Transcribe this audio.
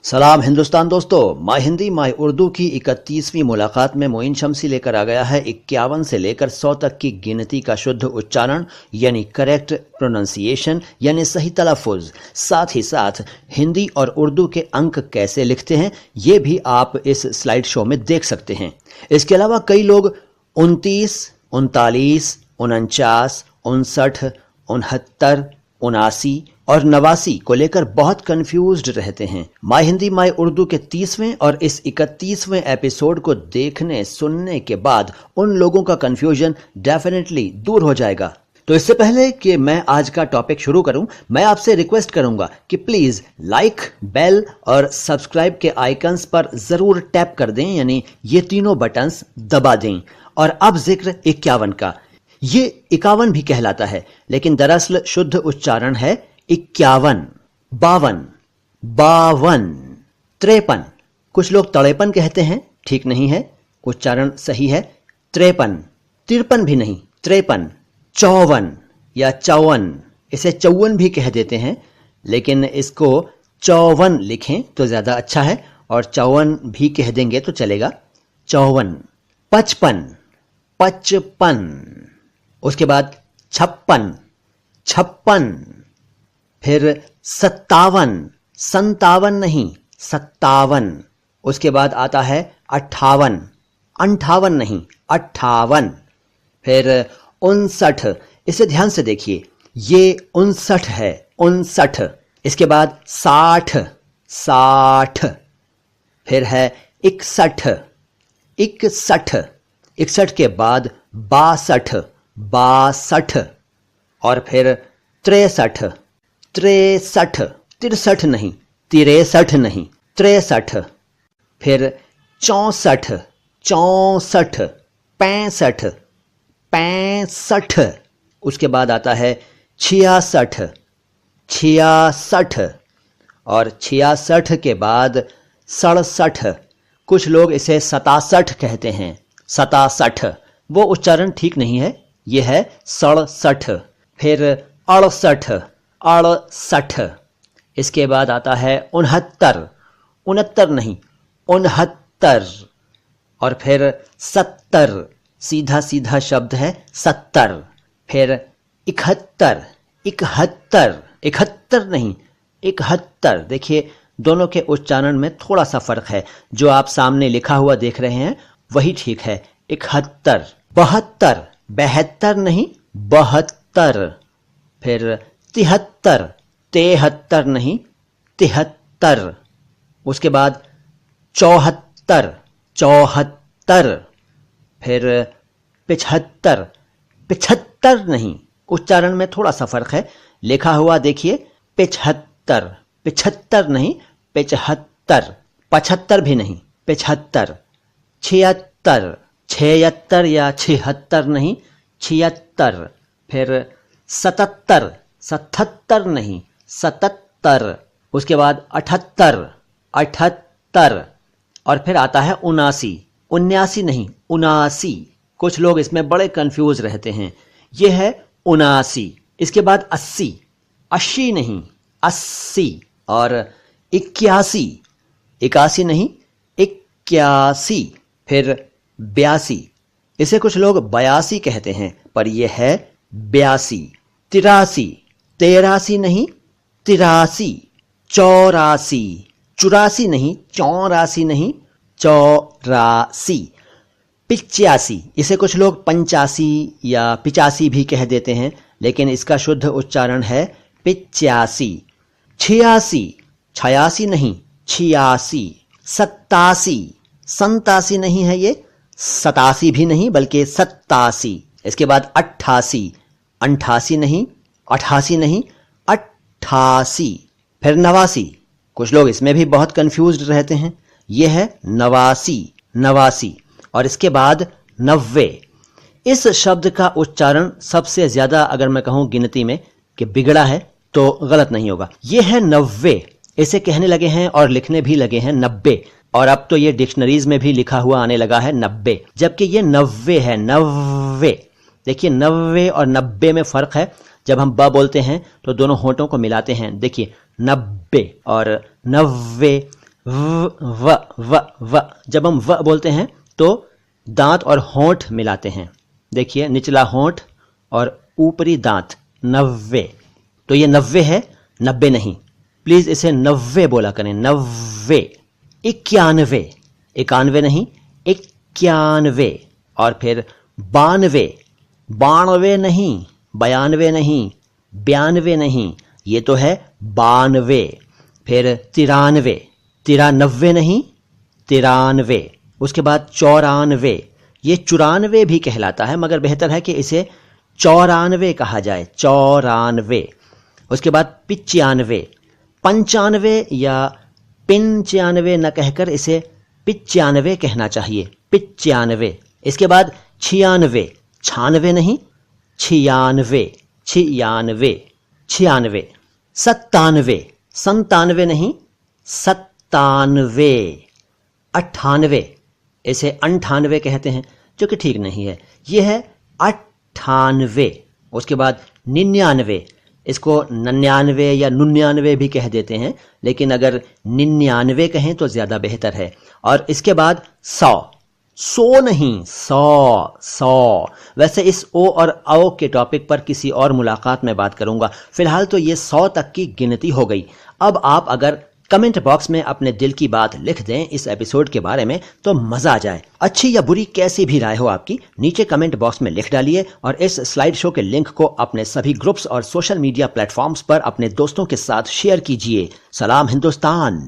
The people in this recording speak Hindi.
सलाम हिंदुस्तान दोस्तों, माय हिंदी माय उर्दू की 31वीं मुलाकात में मोइन शम्सी लेकर आ गया है 51 से लेकर 100 तक की गिनती का शुद्ध उच्चारण यानी करेक्ट प्रोनाउंसिएशन यानी सही तलफ़ुज़। साथ ही साथ हिंदी और उर्दू के अंक कैसे लिखते हैं ये भी आप इस स्लाइड शो में देख सकते हैं। इसके अलावा कई लोग 29, 39, 49, 59, 69, 79 और 89 को लेकर बहुत कंफ्यूज्ड रहते हैं। माय हिंदी माय उर्दू के 30वें और इस 31वें एपिसोड को देखने सुनने के बाद उन लोगों का कंफ्यूजन डेफिनेटली दूर हो जाएगा। तो इससे पहले कि मैं आज का टॉपिक शुरू करूं, मैं आपसे रिक्वेस्ट करूंगा कि प्लीज लाइक, बेल और सब्सक्राइब के आइकन्स पर जरूर टैप कर दें, यानी ये तीनों बटन्स दबा दें। और अब जिक्र 51 का। ये 51 भी कहलाता है, लेकिन दरअसल शुद्ध उच्चारण है 51, 52, 52, 53। कुछ लोग 53 कहते हैं, ठीक नहीं है, उच्चारण सही है 53, 53 भी नहीं 53, 54 या 54, इसे 54 भी कह देते हैं, लेकिन इसको 54 लिखें तो ज्यादा अच्छा है, और 54 भी कह देंगे तो चलेगा। 54, 55, 55, उसके बाद 56, 56, फिर 57, 57 नहीं 57, उसके बाद आता है 58, 58 नहीं 58, फिर 59, इसे ध्यान से देखिए, ये 59 है 59, इसके बाद 60, 60, फिर है 61, 61, 61 के बाद 62, 62, और फिर 63, 63, 63 नहीं 63 नहीं 63, फिर 64, 64, 65, 65, उसके बाद आता है 66, 66, और 66 के बाद 67, कुछ लोग इसे 67 कहते हैं, 67, वो उच्चारण ठीक नहीं है, ये है 67, फिर 68, 68, इसके बाद आता है 69, 69 नहीं 69, और फिर 70, सीधा सीधा शब्द है 70, फिर 71, 71, 71 नहीं 71, देखिए दोनों के उच्चारण में थोड़ा सा फर्क है, जो आप सामने लिखा हुआ देख रहे हैं वही ठीक है 71, 72, 72 नहीं 72, फिर 73, 73 नहीं 73, उसके बाद 74, 74, फिर 75, 75 नहीं, उच्चारण में थोड़ा सा फर्क है, लिखा हुआ देखिए 75, 75 नहीं 75, 75 भी नहीं 75, 76, 76 या 76 नहीं 76, फिर 77, 77 नहीं 77, उसके बाद 78, 78, और फिर आता है 79, 79 नहीं 79, कुछ लोग इसमें बड़े कंफ्यूज रहते हैं, ये है 79, इसके बाद 80, 80 नहीं 80, और 81, 81 नहीं 81, फिर 82, इसे कुछ लोग 82 कहते हैं, पर यह है 82, 83, 83 नहीं 83, 84, 84 नहीं 84 नहीं 84, 85, इसे कुछ लोग 85 या 85 भी कह देते हैं, लेकिन इसका शुद्ध उच्चारण है 85, 86, 86 नहीं 86, 87, 87 नहीं है ये 87 भी नहीं बल्कि 87, इसके बाद 88, 88 नहीं 88 नहीं 88, फिर 89, कुछ लोग इसमें भी बहुत कंफ्यूज्ड रहते हैं, ये है 89, 89, और इसके बाद 90। इस शब्द का उच्चारण सबसे ज्यादा अगर मैं कहूं गिनती में कि बिगड़ा है तो गलत नहीं होगा, ये है 90, इसे कहने लगे हैं और लिखने भी लगे हैं 90, और अब तो ये डिक्शनरीज में भी लिखा हुआ आने लगा है 90, जबकि ये 90 है 90। देखिए 90 और 90 में फर्क है, जब हम ब बोलते हैं तो दोनों होंठों को मिलाते हैं, देखिए 90 और 90, व व व। जब हम व बोलते हैं तो दांत और होंठ मिलाते हैं। देखिए, निचला होंठ और ऊपरी दांत, 90। तो ये 90 है, 90 नहीं। प्लीज इसे 90 बोला करें, 90। 91, 91 नहीं, 91। और फिर 92, 92 नहीं, 92 नहीं, 92 नहीं, ये तो है 92। फिर 93, 93 नहीं, 93। उसके बाद 94, ये 94 भी कहलाता है, मगर बेहतर है कि इसे 94 कहा जाए, 94। उसके बाद 95, 95 या 95 न कहकर इसे 95 कहना चाहिए, 95। इसके बाद 96, 96 नहीं, 96, 96, 96। 97, 97 नहीं, 97। 98, इसे 98 कहते हैं, जो कि ठीक नहीं है, यह है 98। उसके बाद 99, इसको 99 या 99 भी कह देते हैं, लेकिन अगर 99 कहें तो ज़्यादा बेहतर है। और इसके बाद 100, 100 नहीं, 100, 100। वैसे इस ओ और औ के टॉपिक पर किसी और मुलाकात में बात करूंगा। फिलहाल तो ये 100 तक की गिनती हो गई। अब आप अगर कमेंट बॉक्स में अपने दिल की बात लिख दें इस एपिसोड के बारे में तो मजा आ जाए। अच्छी या बुरी कैसी भी राय हो आपकी, नीचे कमेंट बॉक्स में लिख डालिए और इस स्लाइड शो के लिंक को अपने सभी ग्रुप्स और सोशल मीडिया प्लेटफॉर्म्स पर अपने दोस्तों के साथ शेयर कीजिए। सलाम हिंदुस्तान।